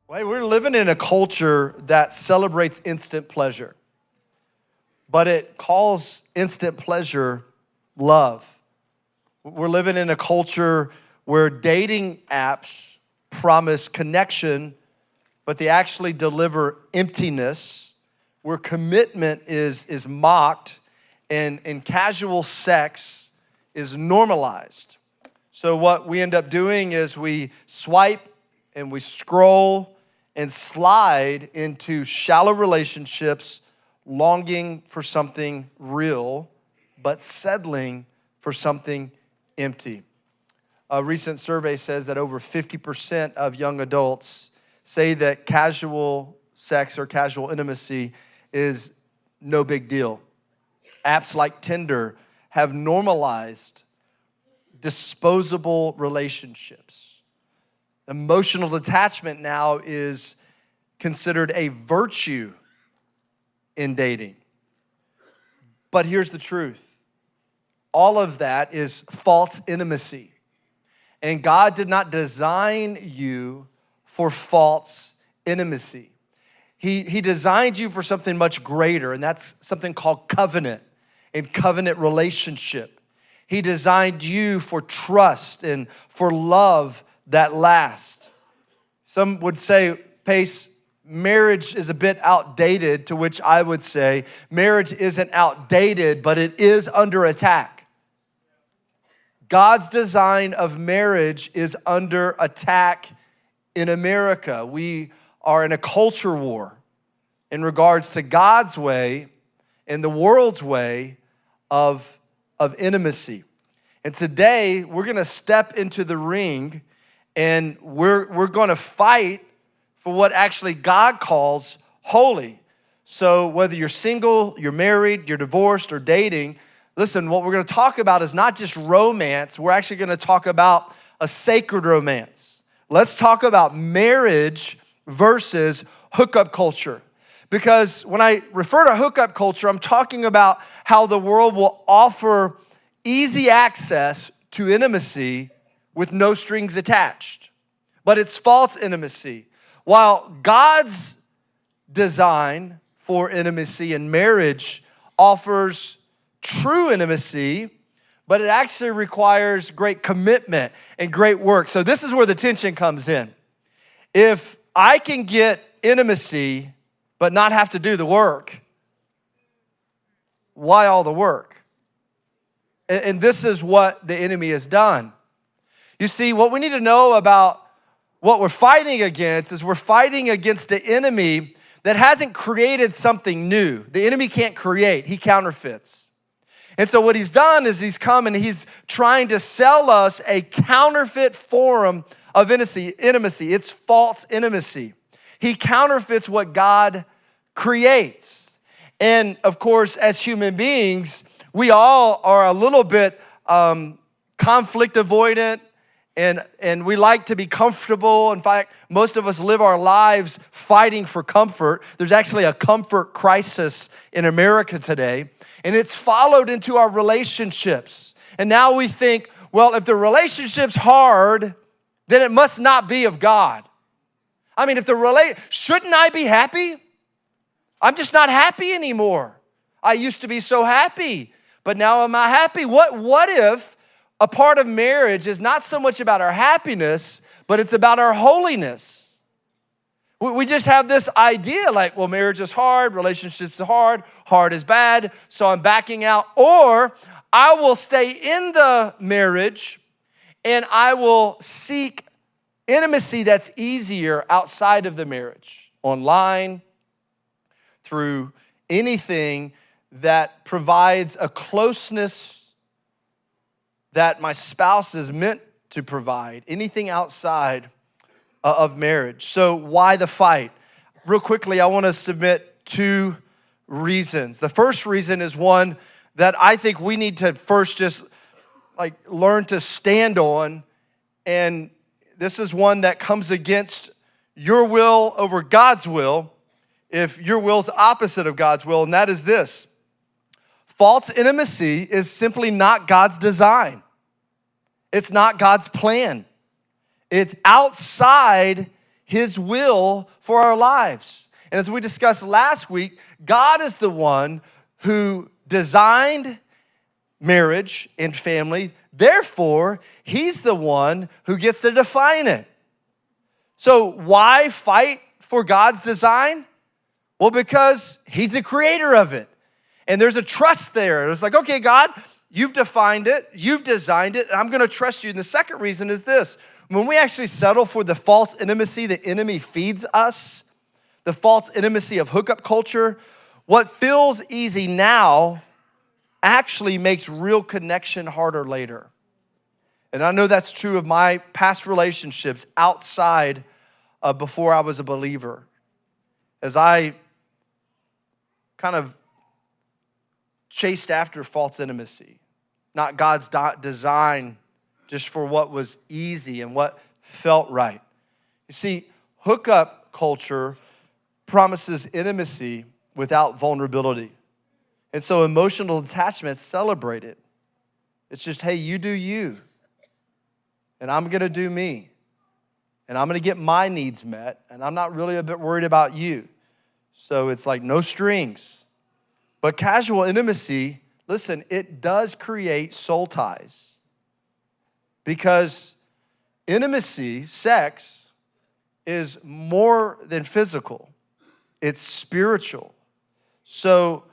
Well, we're living in a culture that celebrates instant pleasure, but it calls instant pleasure love. We're living in a culture where dating apps promise connection, but they actually deliver emptiness, where commitment is mocked and casual sex is normalized. So what we end up doing is we swipe and we scroll and slide into shallow relationships, longing for something real, but settling for something empty. A recent survey says that over 50% of young adults say that casual sex or casual intimacy is no big deal. Apps like Tinder have normalized disposable relationships. Emotional detachment now is considered a virtue in dating. But here's the truth. All of that is false intimacy. And God did not design you for false intimacy. He designed you for something much greater, and that's something called covenant and covenant relationship. He designed you for trust and for love that lasts. Some would say, Pace, marriage is a bit outdated, to which I would say, marriage isn't outdated, but it is under attack. God's design of marriage is under attack in America. We are in a culture war in regards to God's way and the world's way of intimacy. And today, we're gonna step into the ring and we're gonna fight for what actually God calls holy. So whether you're single, you're married, you're divorced, or dating, listen, what we're gonna talk about is not just romance, we're actually gonna talk about a sacred romance. Let's talk about marriage versus hookup culture. Because when I refer to hookup culture, I'm talking about how the world will offer easy access to intimacy with no strings attached. But it's false intimacy. While God's design for intimacy and marriage offers true intimacy, but it actually requires great commitment and great work. So this is where the tension comes in. If I can get intimacy but not have to do the work, why all the work? And this is what the enemy has done. You see, what we need to know about what we're fighting against is we're fighting against the enemy that hasn't created something new. The enemy can't create, he counterfeits. And so what he's done is he's come and he's trying to sell us a counterfeit form of intimacy. It's false intimacy. He counterfeits what God creates. And of course, as human beings, we all are a little bit conflict avoidant, and we like to be comfortable. In fact, most of us live our lives fighting for comfort. There's actually a comfort crisis in America today, and it's followed into our relationships. And now we think, well, if the relationship's hard, then it must not be of God. I mean, shouldn't I be happy? I'm just not happy anymore. I used to be so happy, but now I'm not happy. What if a part of marriage is not so much about our happiness, but it's about our holiness? We just have this idea like, well, marriage is hard, relationships are hard is bad, so I'm backing out. Or I will stay in the marriage and I will seek intimacy that's easier outside of the marriage, online, through anything that provides a closeness that my spouse is meant to provide, anything outside of marriage. So why the fight? Real quickly, I want to submit two reasons. The first reason is one that I think we need to first just learn to stand on, and this is one that comes against your will over God's will if your will's opposite of God's will, and that is this. False intimacy is simply not God's design. It's not God's plan. It's outside his will for our lives. And as we discussed last week, God is the one who designed marriage and family. Therefore, he's the one who gets to define it. So why fight for God's design? Well, because he's the creator of it. And there's a trust there. It's like, okay, God, you've defined it, you've designed it, and I'm gonna trust you. And the second reason is this. When we actually settle for the false intimacy the enemy feeds us, the false intimacy of hookup culture, what feels easy now actually makes real connection harder later. And I know that's true of my past relationships outside of before I was a believer. As I kind of chased after false intimacy, not God's design just for what was easy and what felt right. You see, hookup culture promises intimacy without vulnerability. And so emotional detachment is celebrated. It's just, hey, you do you, and I'm gonna do me, and I'm gonna get my needs met, and I'm not really a bit worried about you. So it's like no strings. But casual intimacy, listen, it does create soul ties. Because intimacy, sex, is more than physical. It's spiritual. So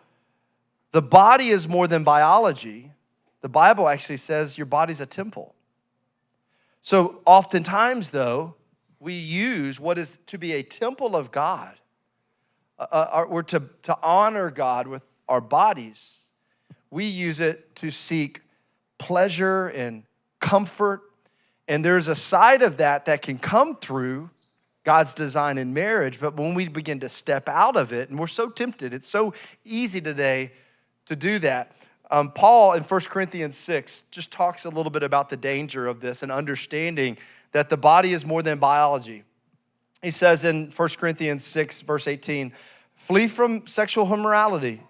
the body is more than biology. The Bible actually says your body's a temple. So oftentimes, though, we use what is to be a temple of God, or to honor God with our bodies. We use it to seek pleasure and comfort. And there's a side of that can come through God's design in marriage. But when we begin to step out of it, and we're so tempted, it's so easy today to do that. Paul in 1 Corinthians 6 just talks a little bit about the danger of this and understanding that the body is more than biology. He says in 1 Corinthians 6, verse 18, flee from sexual immorality.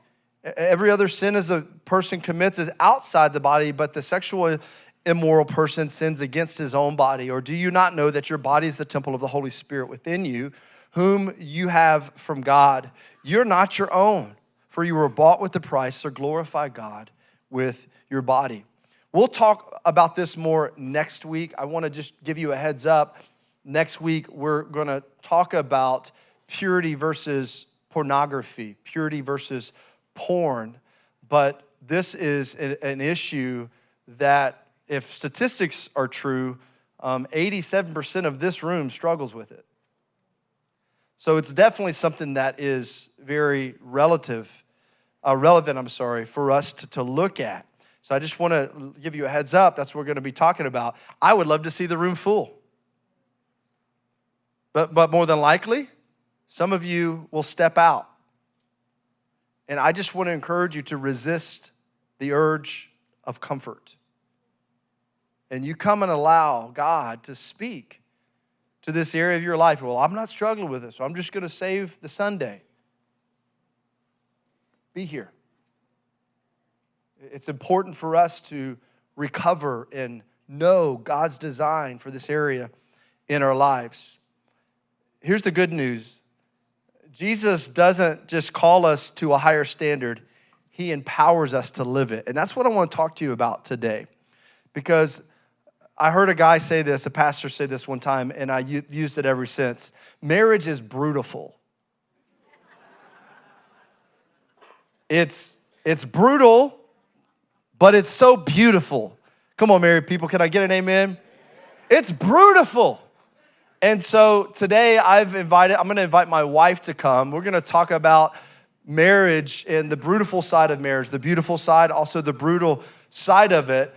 Every other sin as a person commits is outside the body, but the sexual immoral person sins against his own body. Or do you not know that your body is the temple of the Holy Spirit within you, whom you have from God? You're not your own, for you were bought with a price, so glorify God with your body. We'll talk about this more next week. I want to just give you a heads up. Next week, we're going to talk about purity versus pornography, purity versus porn. But this is an issue that, if statistics are true, 87% of this room struggles with it. So it's definitely something that is very relevant, for us to look at. So I just want to give you a heads up. That's what we're going to be talking about. I would love to see the room full. But more than likely, some of you will step out. And I just want to encourage you to resist the urge of comfort. And you come and allow God to speak to this area of your life. Well, I'm not struggling with this, so I'm just going to save the Sunday. Be here. It's important for us to recover and know God's design for this area in our lives. Here's the good news. Jesus doesn't just call us to a higher standard. He empowers us to live it. And that's what I want to talk to you about today. Because I heard a guy say this, a pastor say this one time, and I used it ever since. Marriage is brutal. It's brutal, but it's so beautiful. Come on, married people, can I get an amen? It's brutal. And so today I'm going to invite my wife to come. We're going to talk about marriage and the brutal side of marriage, the beautiful side, also the brutal side of it,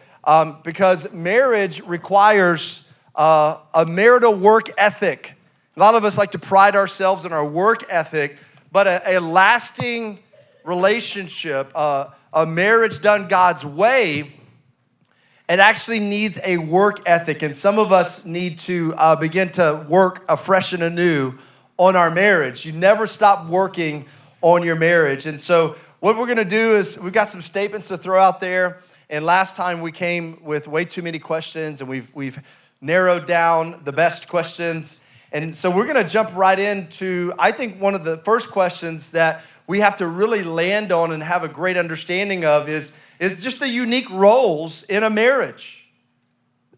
because marriage requires a marital work ethic. A lot of us like to pride ourselves in our work ethic, but a lasting relationship, a marriage done God's way, it actually needs a work ethic. And some of us need to begin to work afresh and anew on our marriage. You never stop working on your marriage. And so what we're gonna do is we've got some statements to throw out there. And last time we came with way too many questions, and we've narrowed down the best questions. And so we're going to jump right into, I think, one of the first questions that we have to really land on and have a great understanding of is just the unique roles in a marriage.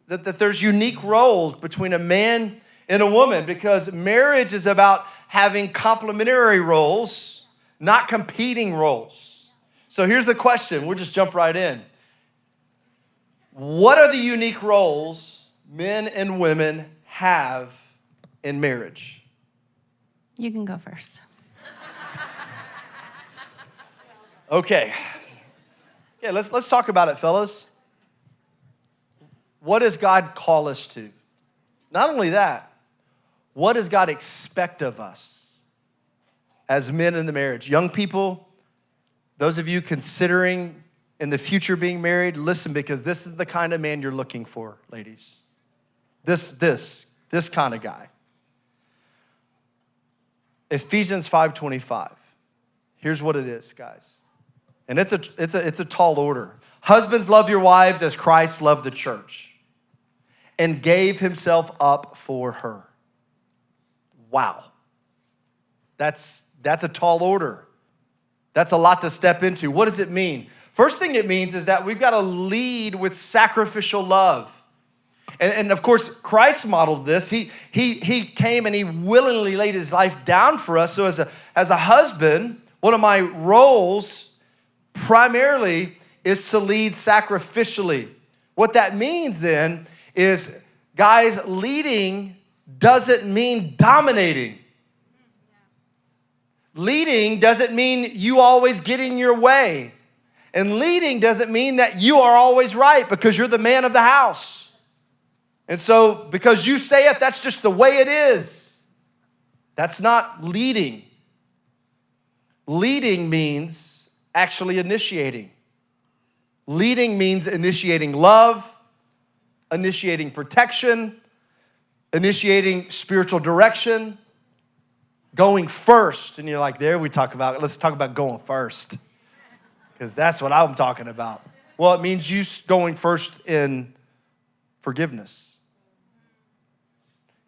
That there's unique roles between a man and a woman, because marriage is about having complementary roles, not competing roles. So here's the question. We'll just jump right in. What are the unique roles men and women have in marriage? You can go first. Okay. Yeah, let's talk about it, fellas. What does God call us to? Not only that, what does God expect of us as men in the marriage? Young people, those of you considering in the future being married, listen, because this is the kind of man you're looking for, ladies. This kind of guy. Ephesians 5:25. Here's what it is, guys. And it's a tall order. Husbands, love your wives as Christ loved the church and gave himself up for her. Wow. That's a tall order. That's a lot to step into. What does it mean? First thing it means is that we've got to lead with sacrificial love. And of course, Christ modeled this. He came and he willingly laid his life down for us. So as a husband, one of my roles primarily is to lead sacrificially. What that means then is, guys, leading doesn't mean dominating. Leading doesn't mean you always getting your way. And leading doesn't mean that you are always right because you're the man of the house. And so because you say it, that's just the way it is. That's not leading. Leading means actually initiating. Leading means initiating love, initiating protection, initiating spiritual direction, going first. And you're like, let's talk about going first, because that's what I'm talking about. Well, it means you going first in forgiveness.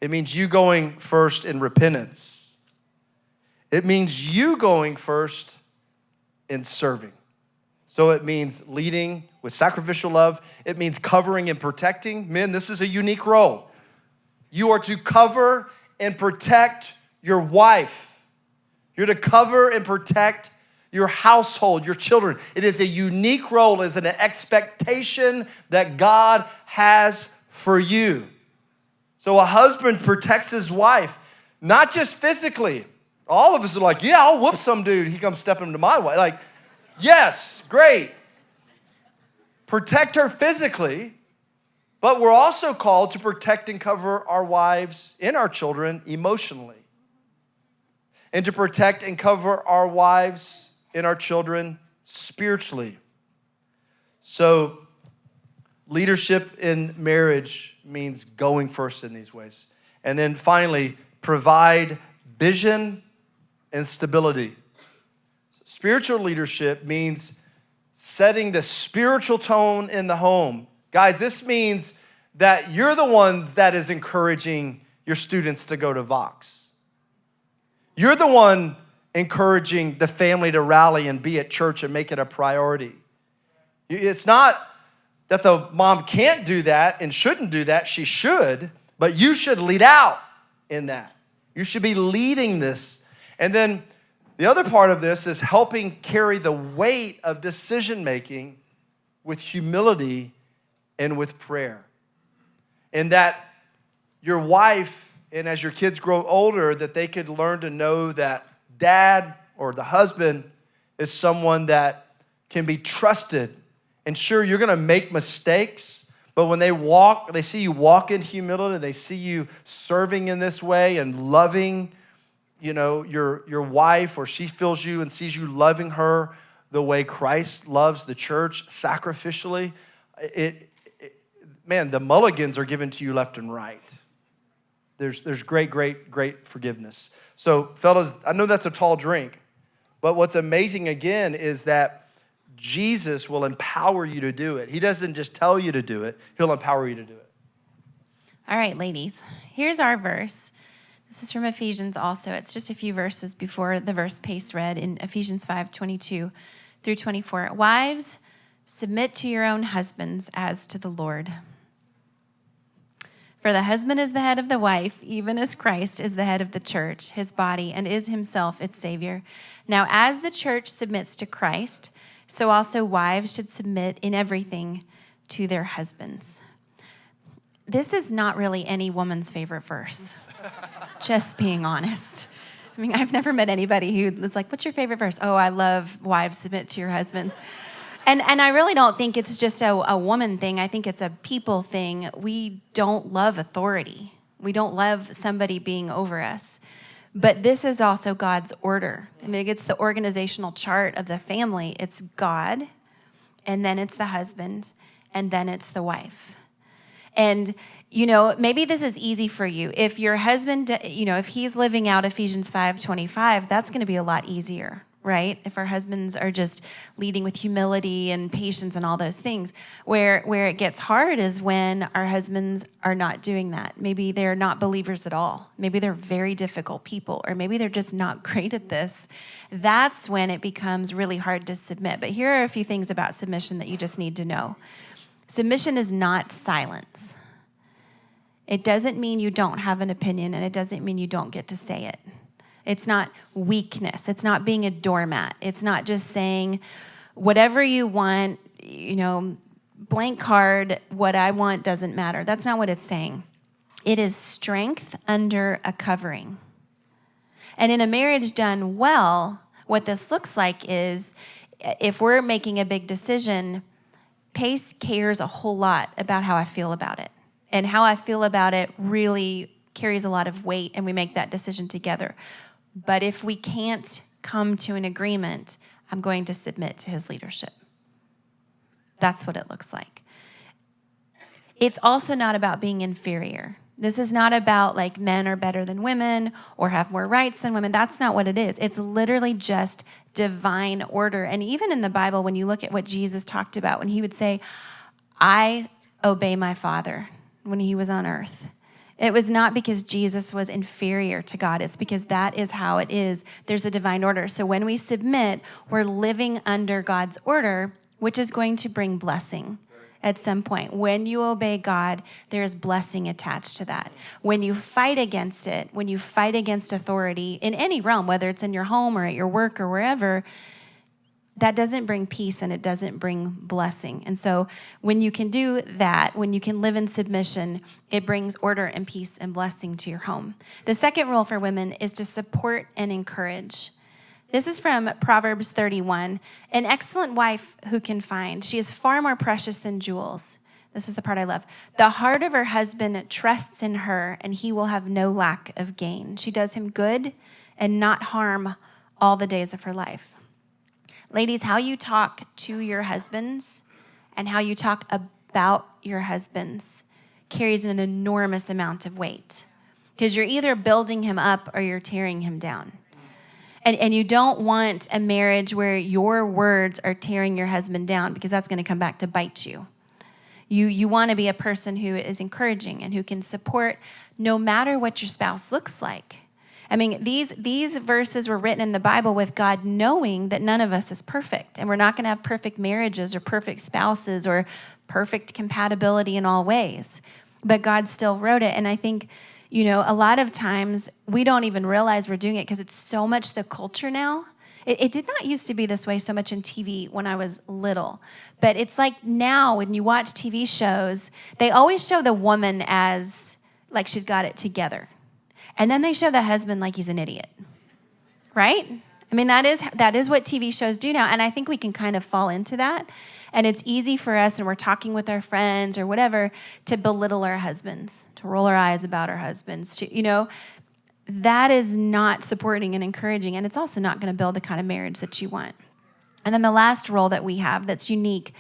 It means you going first in repentance. It means you going first in serving. So it means leading with sacrificial love. It means covering and protecting. Men, this is a unique role. You are to cover and protect your wife. You're to cover and protect your household, your children. It is a unique role, it is an expectation that God has for you. So a husband protects his wife, not just physically. All of us are like, yeah, I'll whoop some dude. He comes stepping into my way. Like, yes, great. Protect her physically, but we're also called to protect and cover our wives and our children emotionally. And to protect and cover our wives and our children spiritually. So leadership in marriage means going first in these ways. And then finally, provide vision and stability. Spiritual leadership means setting the spiritual tone in the home. Guys, this means that you're the one that is encouraging your students to go to Vox. You're the one encouraging the family to rally and be at church and make it a priority. It's not that the mom can't do that and shouldn't do that. She should, but you should lead out in that. You should be leading this. And then the other part of this is helping carry the weight of decision-making with humility and with prayer. And that your wife, and as your kids grow older, that they could learn to know that dad or the husband is someone that can be trusted. And sure, you're gonna make mistakes, but when they see you walk in humility, they see you serving in this way and loving, your wife, or she feels you and sees you loving her the way Christ loves the church sacrificially, man, the mulligans are given to you left and right. There's great forgiveness. So, fellas, I know that's a tall drink, but what's amazing again is that Jesus will empower you to do it. He doesn't just tell you to do it, he'll empower you to do it. All right, ladies, here's our verse This is from Ephesians also. It's just a few verses before the verse Pace read in Ephesians 5:22 through 24. Wives, submit to your own husbands as to the Lord. For the husband is the head of the wife, even as Christ is the head of the church, his body, and is himself its Savior. Now, as the church submits to Christ, so also wives should submit in everything to their husbands. This is not really any woman's favorite verse. Just being honest. I mean, I've never met anybody who's like, what's your favorite verse? Oh, I love wives submit to your husbands. And I really don't think it's just a woman thing. I think it's a people thing. We don't love authority. We don't love somebody being over us. But this is also God's order. I mean, it's the organizational chart of the family. It's God, and then it's the husband, and then it's the wife. And maybe this is easy for you. If your husband, if he's living out Ephesians 5:25, that's going to be a lot easier, right? If our husbands are just leading with humility and patience and all those things. Where it gets hard is when our husbands are not doing that. Maybe they're not believers at all. Maybe they're very difficult people, or maybe they're just not great at this. That's when it becomes really hard to submit. But here are a few things about submission that you just need to know. Submission is not silence. It doesn't mean you don't have an opinion, and it doesn't mean you don't get to say it. It's not weakness. It's not being a doormat. It's not just saying whatever you want, blank card, what I want doesn't matter. That's not what it's saying. It is strength under a covering. And in a marriage done well, what this looks like is if we're making a big decision, Pace cares a whole lot about how I feel about it. And how I feel about it really carries a lot of weight, and we make that decision together. But if we can't come to an agreement, I'm going to submit to his leadership. That's what it looks like. It's also not about being inferior. This is not about like men are better than women or have more rights than women. That's not what it is. It's literally just divine order. And even in the Bible, when you look at what Jesus talked about, when he would say, I obey my Father when he was on earth, it was not because Jesus was inferior to God. It's because that is how it is. There's a divine order. So when we submit, we're living under God's order, which is going to bring blessing at some point. When you obey God, there is blessing attached to that. When you fight against it, when you fight against authority in any realm, whether it's in your home or at your work or wherever, that doesn't bring peace and it doesn't bring blessing. And so when you can do that, when you can live in submission, it brings order and peace and blessing to your home. The second rule for women is to support and encourage. This is from Proverbs 31. An excellent wife who can find, she is far more precious than jewels. This is the part I love. The heart of her husband trusts in her, and he will have no lack of gain. She does him good and not harm all the days of her life. Ladies, how you talk to your husbands and how you talk about your husbands carries an enormous amount of weight, because you're either building him up or you're tearing him down. And you don't want a marriage where your words are tearing your husband down, because that's going to come back to bite you. You want to be a person who is encouraging and who can support no matter what your spouse looks like. I mean, these verses were written in the Bible with God knowing that none of us is perfect, and we're not going to have perfect marriages or perfect spouses or perfect compatibility in all ways. But God still wrote it, and I think, a lot of times we don't even realize we're doing it because it's so much the culture now. It did not used to be this way so much in TV when I was little. But it's like now when you watch TV shows, they always show the woman as like she's got it together. And then they show the husband like he's an idiot, right? I mean, that is what TV shows do now. And I think we can kind of fall into that. And it's easy for us, and we're talking with our friends or whatever, to belittle our husbands, to roll our eyes about our husbands. That is not supporting and encouraging. And it's also not going to build the kind of marriage that you want. And then the last role that we have that's unique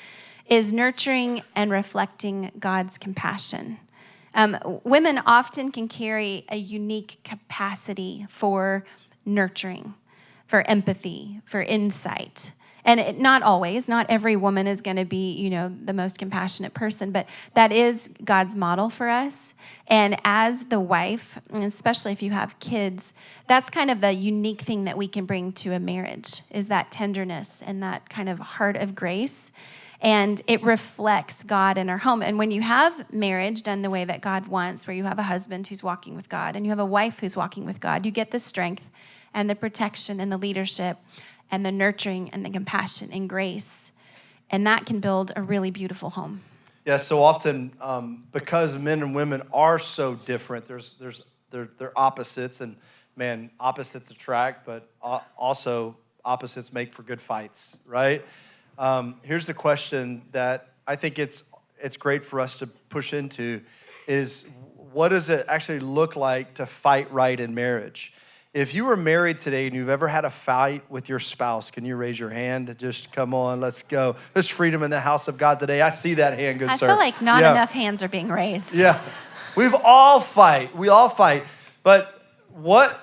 is nurturing and reflecting God's compassion. Women often can carry a unique capacity for nurturing, for empathy, for insight. And not always, not every woman is going to be, the most compassionate person, but that is God's model for us. And as the wife, and especially if you have kids, that's kind of the unique thing that we can bring to a marriage, is that tenderness and that kind of heart of grace. And it reflects God in our home. And when you have marriage done the way that God wants, where you have a husband who's walking with God and you have a wife who's walking with God, you get the strength and the protection and the leadership and the nurturing and the compassion and grace. And that can build a really beautiful home. Yeah, so often, because men and women are so different, they're opposites, and man, opposites attract, but also opposites make for good fights, right? Here's the question that I think it's great for us to push into is, what does it actually look like to fight right in marriage? If you were married today and you've ever had a fight with your spouse, can you raise your hand? Just come on, let's go. There's freedom in the house of God today. I see that hand, good sir. I feel like not enough hands are being raised. Yeah, we all fight. But what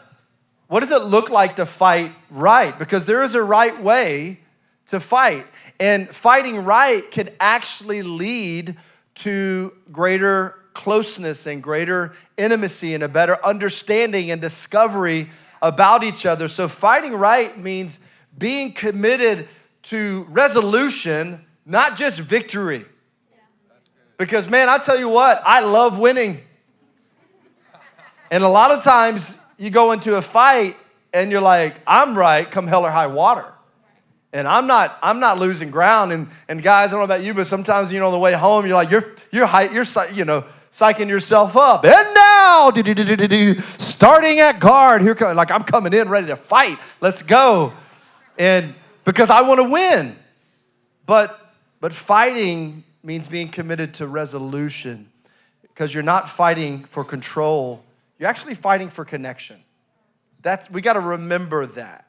does it look like to fight right? Because there is a right way to fight. And fighting right can actually lead to greater closeness and greater intimacy and a better understanding and discovery about each other. So fighting right means being committed to resolution, not just victory. Because man, I tell you what, I love winning. And a lot of times you go into a fight and you're like, I'm right, come hell or high water. And I'm not losing ground. And guys, I don't know about you, but sometimes, on the way home, you're like, you're psyching yourself up. And now, starting at guard, I'm coming in ready to fight. Let's go. And because I want to win. But fighting means being committed to resolution, because you're not fighting for control. You're actually fighting for connection. We got to remember that.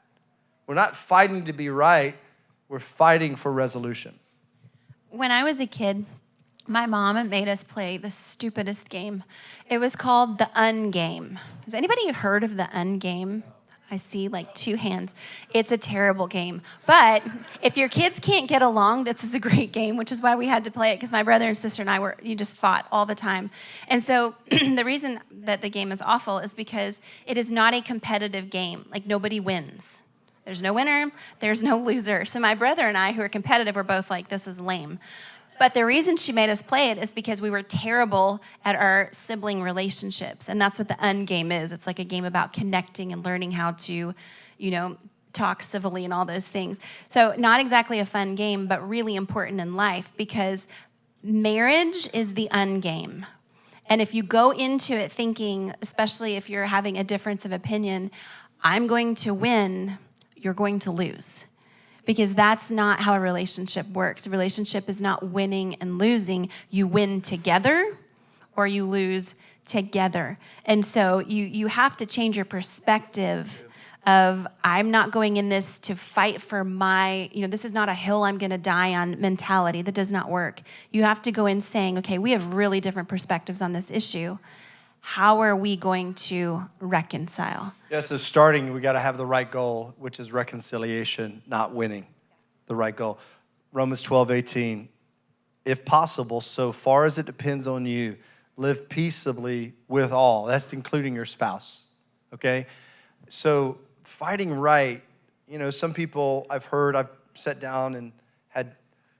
We're not fighting to be right. We're fighting for resolution. When I was a kid, my mom made us play the stupidest game. It was called the Ungame. Has anybody heard of the Ungame? I see like 2 hands. It's a terrible game. But if your kids can't get along, this is a great game, which is why we had to play it, because my brother and sister and I you just fought all the time. And so the reason that the game is awful is because it is not a competitive game. Like, nobody wins. There's no winner, there's no loser. So my brother and I, who are competitive, were both like, this is lame. But the reason she made us play it is because we were terrible at our sibling relationships. And that's what the Ungame is. It's like a game about connecting and learning how to, talk civilly and all those things. So not exactly a fun game, but really important in life, because marriage is the Ungame. And if you go into it thinking, especially if you're having a difference of opinion, I'm going to win, you're going to lose. Because that's not how a relationship works. A relationship is not winning and losing. You win together or you lose together. And so you have to change your perspective of, I'm not going in this to fight for my, this is not a hill I'm going to die on mentality. That does not work. You have to go in saying, okay, we have really different perspectives on this issue. How are we going to reconcile? Yeah, so starting, we got to have the right goal, which is reconciliation, not winning. The right goal. Romans 12:18. If possible, so far as it depends on you, live peaceably with all. That's including your spouse, okay? So fighting right, some people I've sat down and had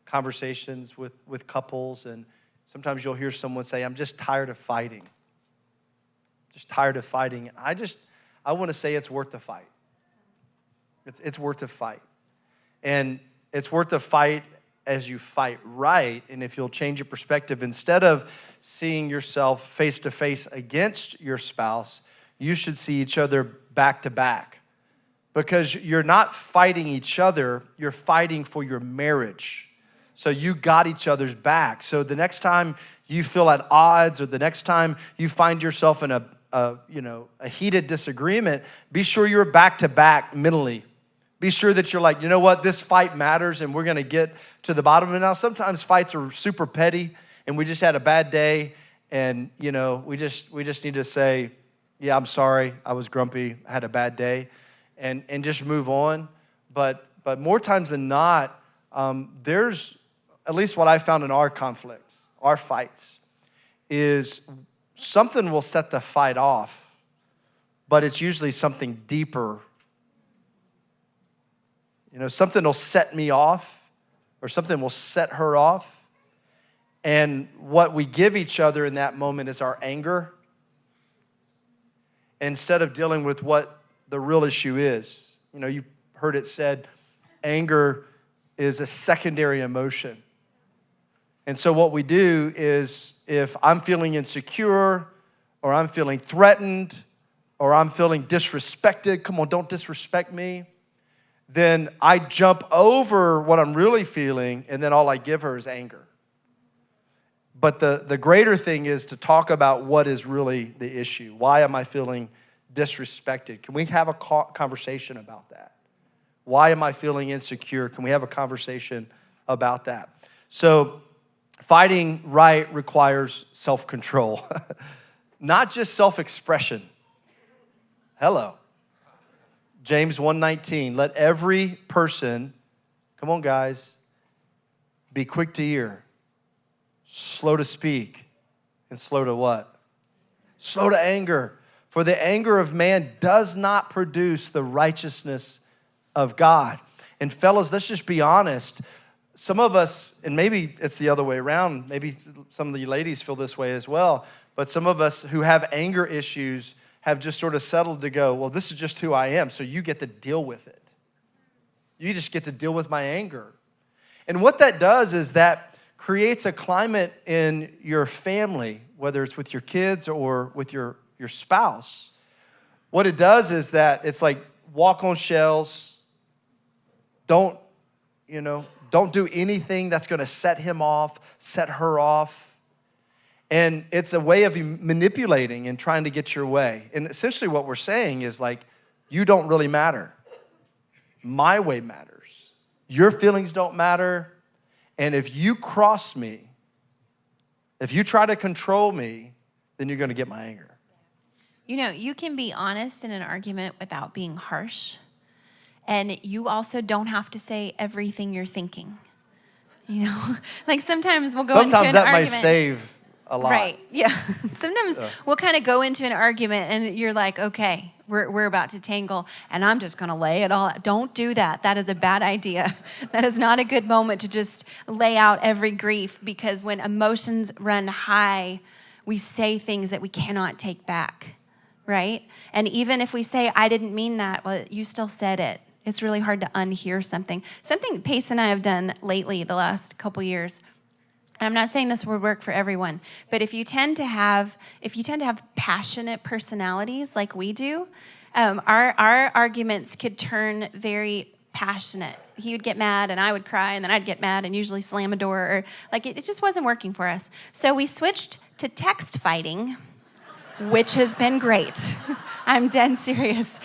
conversations with couples, and sometimes you'll hear someone say, I'm just tired of fighting. Just tired of fighting. I want to say it's worth the fight. It's worth the fight. And it's worth the fight as you fight right. And if you'll change your perspective, instead of seeing yourself face to face against your spouse, you should see each other back to back. Because you're not fighting each other, you're fighting for your marriage. So you got each other's back. So the next time you feel at odds, or the next time you find yourself in a heated disagreement, be sure you're back to back mentally. Be sure that you're like, you know what, this fight matters and we're gonna get to the bottom of it. Now, sometimes fights are super petty and we just had a bad day, and we just need to say, yeah, I'm sorry, I was grumpy, I had a bad day, and just move on. But but more times than not, there's, at least what I found in our conflicts, our fights, is something will set the fight off, but it's usually something deeper. Something will set me off, or something will set her off. And what we give each other in that moment is our anger, instead of dealing with what the real issue is. You've heard it said, anger is a secondary emotion. And so what we do is, if I'm feeling insecure, or I'm feeling threatened, or I'm feeling disrespected, come on, don't disrespect me, then I jump over what I'm really feeling, and then all I give her is anger. But the greater thing is to talk about what is really the issue. Why am I feeling disrespected? Can we have a conversation about that? Why am I feeling insecure? Can we have a conversation about that? So fighting right requires self-control, not just self-expression. Hello. James 1:19, let every person, come on guys, be quick to hear, slow to speak, and slow to what? Slow to anger. For the anger of man does not produce the righteousness of God. And fellas, let's just be honest. Some of us, and maybe it's the other way around, maybe some of the ladies feel this way as well, but some of us who have anger issues have just sort of settled to go, well, this is just who I am, so you get to deal with it. You just get to deal with my anger. And what that does is that creates a climate in your family, whether it's with your kids or with your spouse. What it does is that it's like walk on shells. Don't do anything that's going to set him off, set her off. And it's a way of manipulating and trying to get your way. And essentially what we're saying is like, you don't really matter. My way matters. Your feelings don't matter. And if you cross me, if you try to control me, then you're going to get my anger. You can be honest in an argument without being harsh. And you also don't have to say everything you're thinking. Like sometimes we'll go into an argument. Sometimes that might save a lot. Right, yeah. Sometimes we'll kind of go into an argument and you're like, okay, we're about to tangle and I'm just going to lay it all out. Don't do that. That is a bad idea. That is not a good moment to just lay out every grief, because when emotions run high, we say things that we cannot take back, right? And even if we say, I didn't mean that, well, you still said it. It's really hard to unhear something. Something Pace and I have done lately the last couple years, and I'm not saying this would work for everyone, but if you tend to have passionate personalities like we do, our arguments could turn very passionate. He would get mad and I would cry, and then I'd get mad and usually slam a door, or like it just wasn't working for us. So we switched to text fighting, which has been great. I'm dead serious.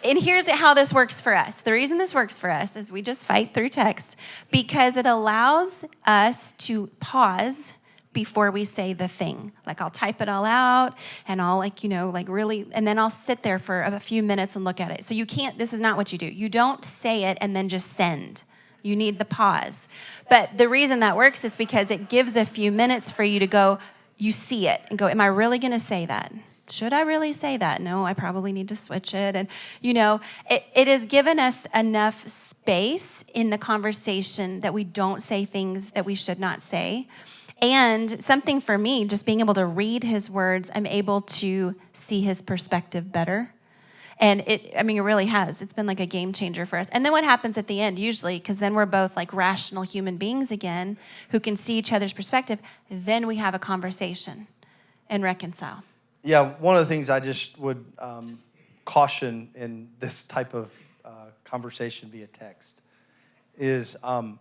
And here's how this works for us. The reason this works for us is we just fight through text because it allows us to pause before we say the thing. Like I'll type it all out and I'll really, and then I'll sit there for a few minutes and look at it. So this is not what you do. You don't say it and then just send. You need the pause. But the reason that works is because it gives a few minutes for you to go, you see it and go, am I really going to say that? Should I really say that? No, I probably need to switch it. And, it has given us enough space in the conversation that we don't say things that we should not say. And something for me, just being able to read his words, I'm able to see his perspective better. And it really has. It's been like a game changer for us. And then what happens at the end, usually, because then we're both like rational human beings again who can see each other's perspective, then we have a conversation and reconcile. Yeah, one of the things I just would caution in this type of conversation via text is, a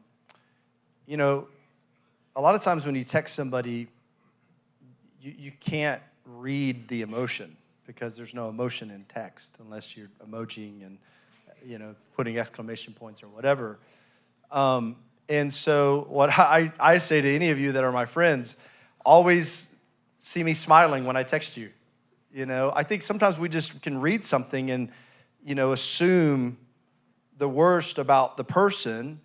lot of times when you text somebody, you can't read the emotion because there's no emotion in text unless you're emojiing and, putting exclamation points or whatever. And so what I say to any of you that are my friends, always see me smiling when I text you. I think sometimes we just can read something and, assume the worst about the person.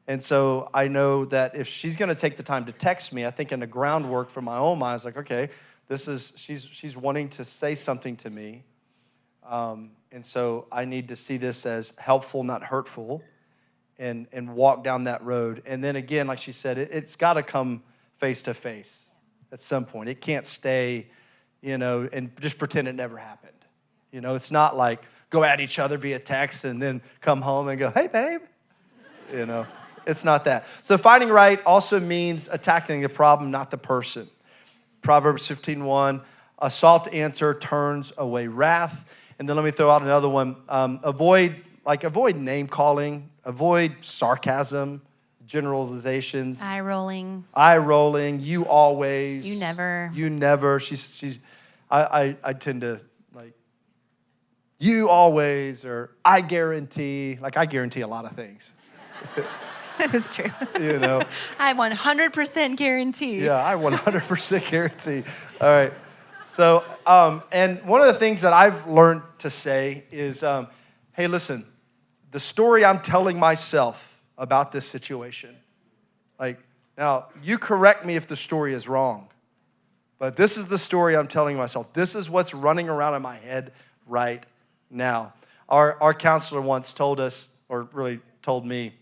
And so I know that if she's going to take the time to text me, I think in the groundwork for my own mind, it's like, okay, she's wanting to say something to me. And so I need to see this as helpful, not hurtful, and walk down that road. And then again, like she said, it's got to come face to face at some point. It can't stay, and just pretend it never happened. It's not like go at each other via text and then come home and go, hey, babe. It's not that. So fighting right also means attacking the problem, not the person. Proverbs 15:1, a soft answer turns away wrath. And then let me throw out another one. Avoid name calling, avoid sarcasm, generalizations. Eye rolling. You always. You never. I tend to like, you always, or I guarantee. Like, I guarantee a lot of things. That is true. I 100% guarantee. Yeah, I 100% guarantee. All right. So, and one of the things that I've learned to say is, hey, listen, the story I'm telling myself about this situation, like, now, you correct me if the story is wrong, but this is the story I'm telling myself. This is what's running around in my head right now. Our counselor once told us, or really told me,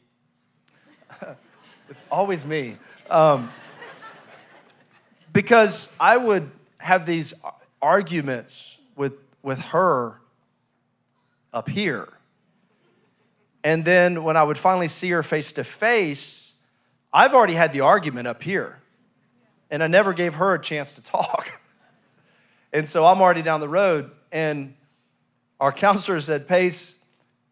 it's always me, because I would have these arguments with her up here. And then when I would finally see her face to face, I've already had the argument up here. And I never gave her a chance to talk. And so I'm already down the road. And our counselor said, Pace,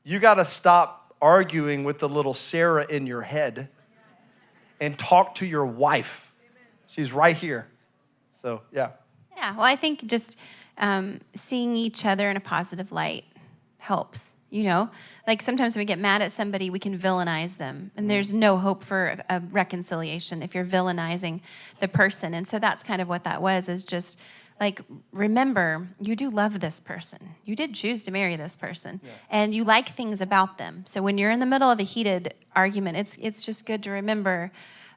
you got to stop arguing with the little Sarah in your head and talk to your wife. She's right here. So, yeah. Yeah, well, I think just seeing each other in a positive light helps, Like sometimes when we get mad at somebody, we can villainize them. And there's no hope for a reconciliation if you're villainizing the person. And so that's kind of what that was, is just like, remember, you do love this person. You did choose to marry this person. Yeah. And you like things about them. So when you're in the middle of a heated argument, it's just good to remember,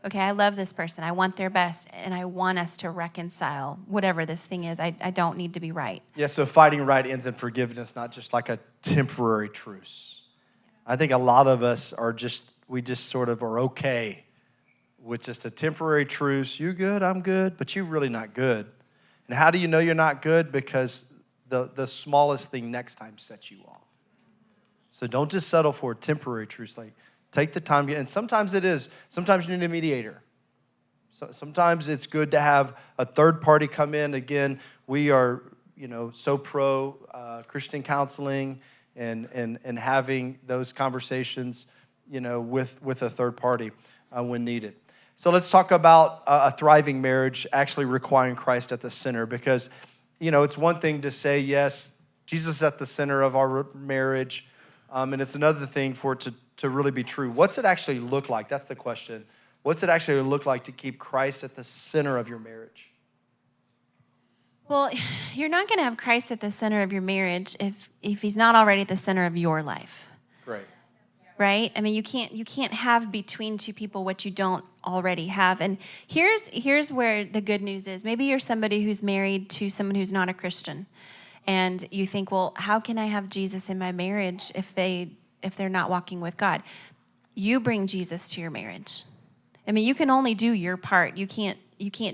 okay, I love this person. I want their best, and I want us to reconcile whatever this thing is. I don't need to be right. Yeah, so fighting right ends in forgiveness, not just like a temporary truce. I think a lot of us we just sort of are okay with just a temporary truce. You good, I'm good, but you're really not good. And how do you know you're not good? Because the smallest thing next time sets you off. So don't just settle for a temporary truce. Like, take the time, and sometimes it is. Sometimes you need a mediator. So sometimes it's good to have a third party come in. Again, we are, so pro Christian counseling and having those conversations, with a third party when needed. So let's talk about a thriving marriage actually requiring Christ at the center, because, it's one thing to say, yes, Jesus is at the center of our marriage, and it's another thing for it to really be true. What's it actually look like? That's the question. What's it actually look like to keep Christ at the center of your marriage? Well, you're not going to have Christ at the center of your marriage if he's not already at the center of your life. Great. Right? I mean, you can't have between two people what you don't already have. And here's where the good news is. Maybe you're somebody who's married to someone who's not a Christian, and you think, well, how can I have Jesus in my marriage if they're not walking with God? You bring Jesus to your marriage. I mean, you can only do your part. You can't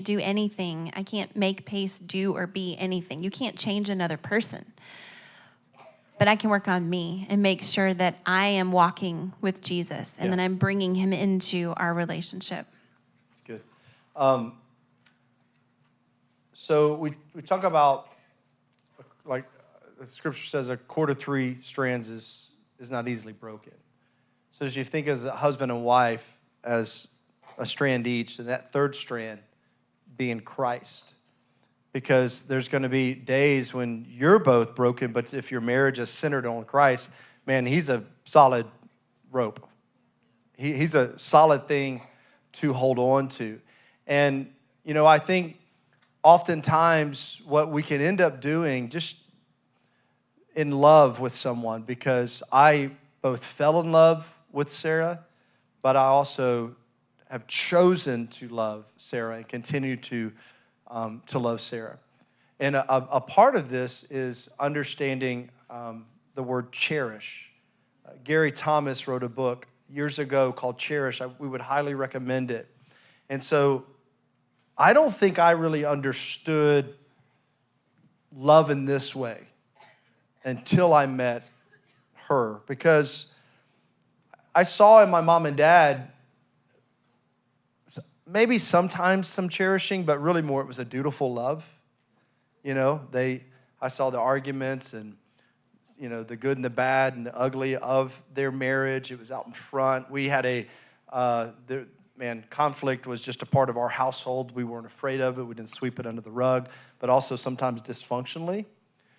do anything. I can't make Pace do or be anything. You can't change another person. But I can work on me and make sure that I am walking with Jesus, and then I'm bringing him into our relationship. That's good. So we talk about, like the scripture says, a cord of 3 strands is not easily broken. So as you think as a husband and wife as a strand each, and that third strand being Christ. Because there's going to be days when you're both broken, but if your marriage is centered on Christ, man, he's a solid rope. He's a solid thing to hold on to. And, I think oftentimes what we can end up doing just in love with someone, because I both fell in love with Sarah, but I also have chosen to love Sarah and continue to love Sarah. And a part of this is understanding the word cherish. Gary Thomas wrote a book years ago called Cherish. We would highly recommend it. And so I don't think I really understood love in this way until I met her, because I saw in my mom and dad maybe sometimes some cherishing, but really more it was a dutiful love. I saw the arguments and, the good and the bad and the ugly of their marriage. It was out in front. We had conflict was just a part of our household. We weren't afraid of it. We didn't sweep it under the rug, but also sometimes dysfunctionally.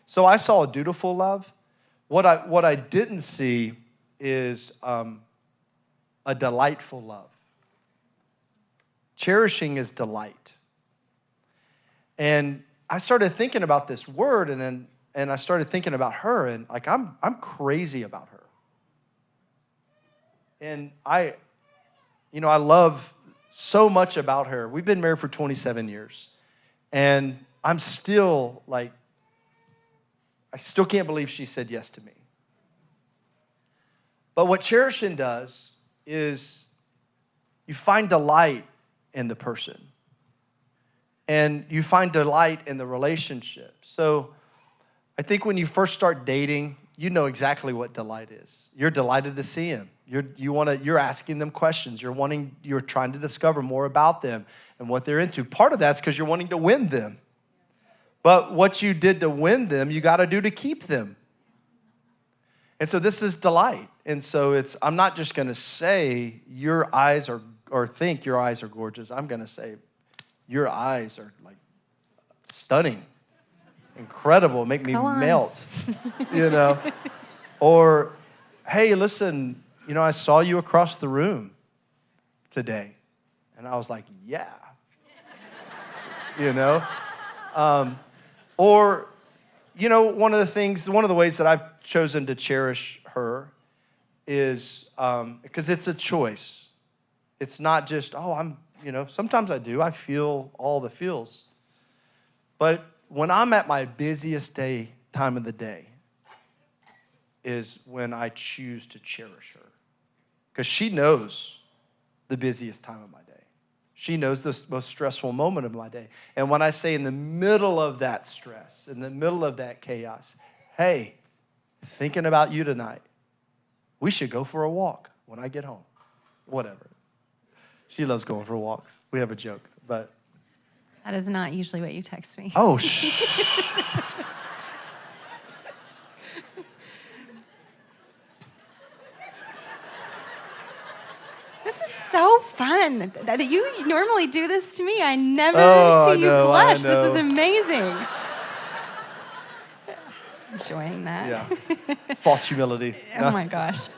So I saw a dutiful love. What I didn't see is a delightful love. Cherishing is delight. And I started thinking about this word, and I started thinking about her, and like I'm crazy about her. And I love so much about her. We've been married for 27 years. And I'm still like, I still can't believe she said yes to me. But what cherishing does is you find delight in the person. And you find delight in the relationship. So I think when you first start dating, you know exactly what delight is. You're delighted to see him. You're asking them questions. You're trying to discover more about them and what they're into. Part of that's because you're wanting to win them. But what you did to win them, you got to do to keep them. And so this is delight. And so I'm not just going to say your eyes are, or think your eyes are gorgeous. I'm going to say your eyes are like stunning, incredible, make me melt, Or, hey, listen, I saw you across the room today. And I was like, yeah. Or, one of the ways that I've chosen to cherish her is because it's a choice. It's not just, sometimes I do. I feel all the feels. But when I'm at my busiest time of the day is when I choose to cherish her. Because she knows the busiest time of my day. She knows the most stressful moment of my day. And when I say in the middle of that stress, in the middle of that chaos, hey, thinking about you tonight, we should go for a walk when I get home. Whatever. She loves going for walks. We have a joke, but. That is not usually what you text me. Oh, This is so fun. You normally do this to me. I never see you blush. This is amazing. Enjoying that. Yeah. False humility. Oh my gosh.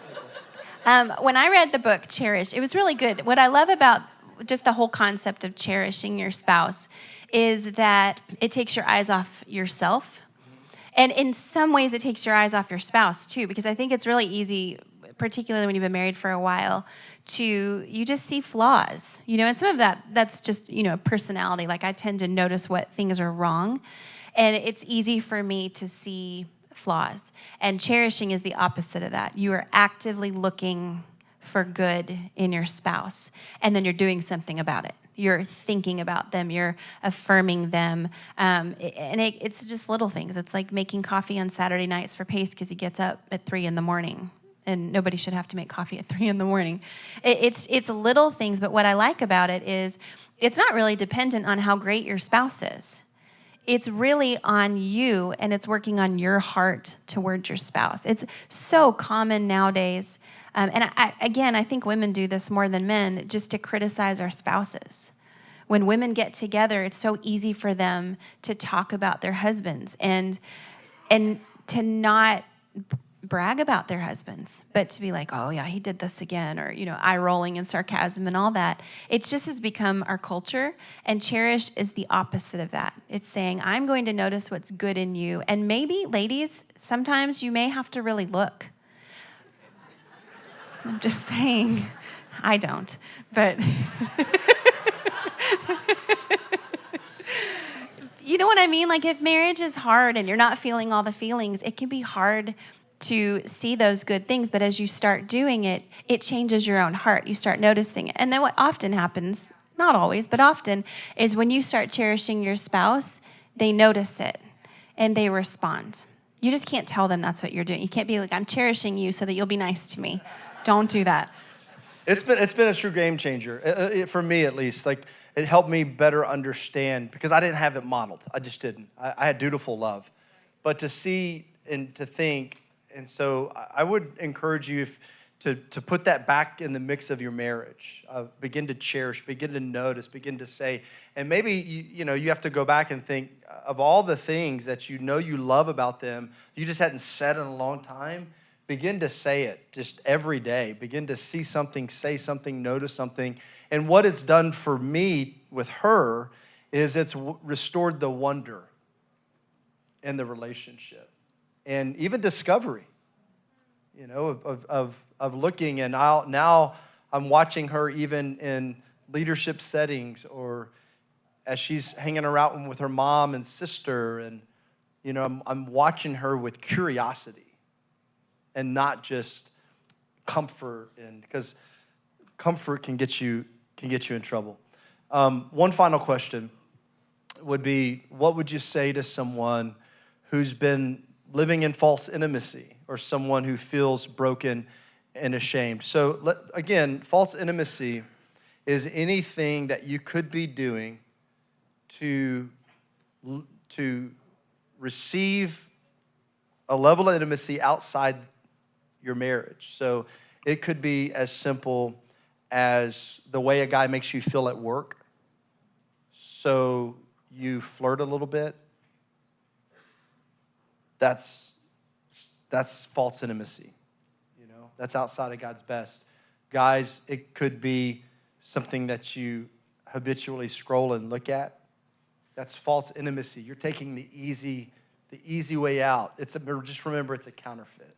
When I read the book Cherish, it was really good. What I love about just the whole concept of cherishing your spouse is that it takes your eyes off yourself. And in some ways, it takes your eyes off your spouse too, because I think it's really easy, particularly when you've been married for a while, you just see flaws, and some of that's just, personality. Like I tend to notice what things are wrong, and it's easy for me to see flaws. And cherishing is the opposite of that. You are actively looking for good in your spouse, and then you're doing something about it. You're thinking about them. You're affirming them. It's just little things. It's like making coffee on Saturday nights for Pace because he gets up at 3 a.m. And nobody should have to make coffee at 3 a.m. It's little things, but what I like about it is it's not really dependent on how great your spouse is. It's really on you, and it's working on your heart towards your spouse. It's so common nowadays. I think women do this more than men, just to criticize our spouses. When women get together, it's so easy for them to talk about their husbands and to not brag about their husbands, but to be like, oh yeah, he did this again, or, eye rolling and sarcasm and all that. It just has become our culture, and cherish is the opposite of that. It's saying, I'm going to notice what's good in you. And maybe, ladies, sometimes you may have to really look. I'm just saying, I don't. But you know what I mean? Like if marriage is hard and you're not feeling all the feelings, it can be hard to see those good things. But as you start doing it, it changes your own heart. You start noticing it. And then what often happens, not always, but often, is when you start cherishing your spouse, they notice it and they respond. You just can't tell them that's what you're doing. You can't be like, I'm cherishing you so that you'll be nice to me. Don't do that. It's been a true game changer, for me at least. Like, it helped me better understand, because I didn't have it modeled. I just didn't. I had dutiful love. But to see and to think, and so I would encourage you to put that back in the mix of your marriage. Begin to cherish, begin to notice, begin to say, and maybe you have to go back and think of all the things that you know you love about them, you just hadn't said in a long time. Begin to say it just every day. Begin to see something, say something, notice something. And what it's done for me with her is it's restored the wonder in the relationship and even discovery, of looking. And now I'm watching her even in leadership settings, or as she's hanging around with her mom and sister. And, I'm watching her with curiosity. And not just comfort, and because comfort can get you in trouble. One final question would be, what would you say to someone who's been living in false intimacy, or someone who feels broken and ashamed? So again, false intimacy is anything that you could be doing to receive a level of intimacy outside your marriage. So it could be as simple as the way a guy makes you feel at work. So you flirt a little bit. That's false intimacy. That's outside of God's best. Guys, it could be something that you habitually scroll and look at. That's false intimacy. You're taking the easy way out. Just remember, it's a counterfeit.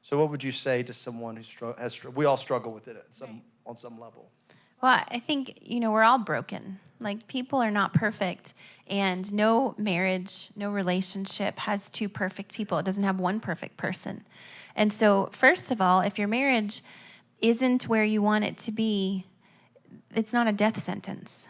So what would you say to someone who we all struggle with it on some level? Well, I think, we're all broken. Like, people are not perfect, and no marriage, no relationship has two perfect people. It doesn't have one perfect person. And so, first of all, if your marriage isn't where you want it to be, it's not a death sentence.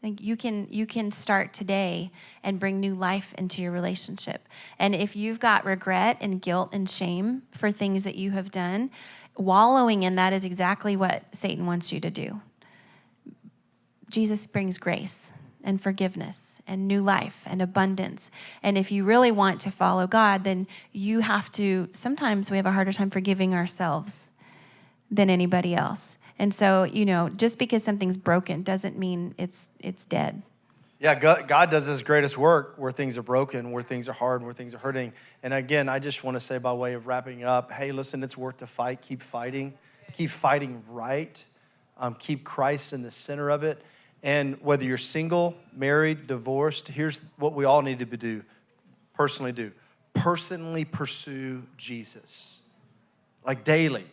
Like, you can start today and bring new life into your relationship. And if you've got regret and guilt and shame for things that you have done, wallowing in that is exactly what Satan wants you to do. Jesus brings grace and forgiveness and new life and abundance. And if you really want to follow God, then you have to, sometimes we have a harder time forgiving ourselves than anybody else. And so, just because something's broken doesn't mean it's dead. Yeah, God does his greatest work where things are broken, where things are hard, where things are hurting. And again, I just want to say, by way of wrapping up, hey, listen, it's worth the fight. Keep fighting. Keep fighting right. Keep Christ in the center of it. And whether you're single, married, divorced, here's what we all need to do. Personally pursue Jesus. Like daily.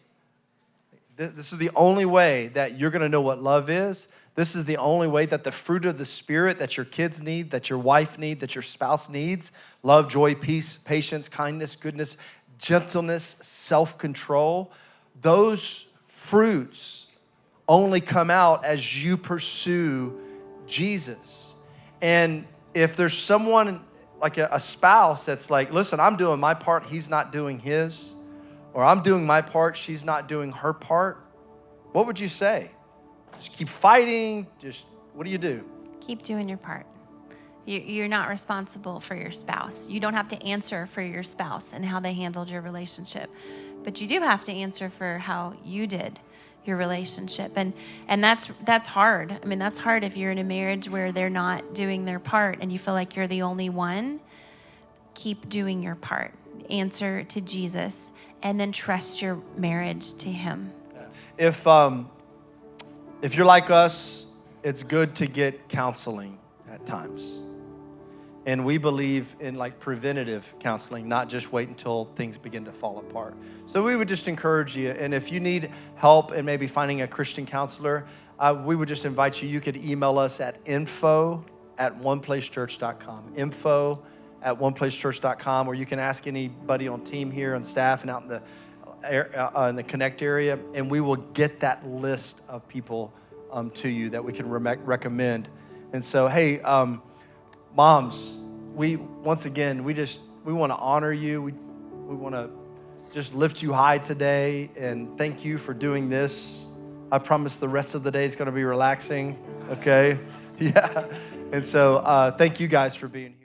This is the only way that you're going to know what love is. This is the only way that the fruit of the Spirit that your kids need, that your wife needs, that your spouse needs, love, joy, peace, patience, kindness, goodness, gentleness, self-control, those fruits only come out as you pursue Jesus. And if there's someone like a spouse that's like, listen, I'm doing my part, he's not doing his, or I'm doing my part, she's not doing her part, what would you say? Just keep fighting? What do you do? Keep doing your part. You're not responsible for your spouse. You don't have to answer for your spouse and how they handled your relationship. But you do have to answer for how you did your relationship. And that's hard. I mean, that's hard if you're in a marriage where they're not doing their part and you feel like you're the only one. Keep doing your part. Answer to Jesus, and then trust your marriage to him. If you're like us, it's good to get counseling at times. And we believe in like preventative counseling, not just wait until things begin to fall apart. So we would just encourage you. And if you need help in maybe finding a Christian counselor, we would just invite you. You could email us at info@oneplacechurch.com. Info@oneplacechurch.com, or you can ask anybody on team here on staff and out in the Connect area, and we will get that list of people to you that we can recommend. And so, hey, moms, we want to honor you. We want to just lift you high today and thank you for doing this. I promise the rest of the day is going to be relaxing, okay? Yeah. And so thank you guys for being here.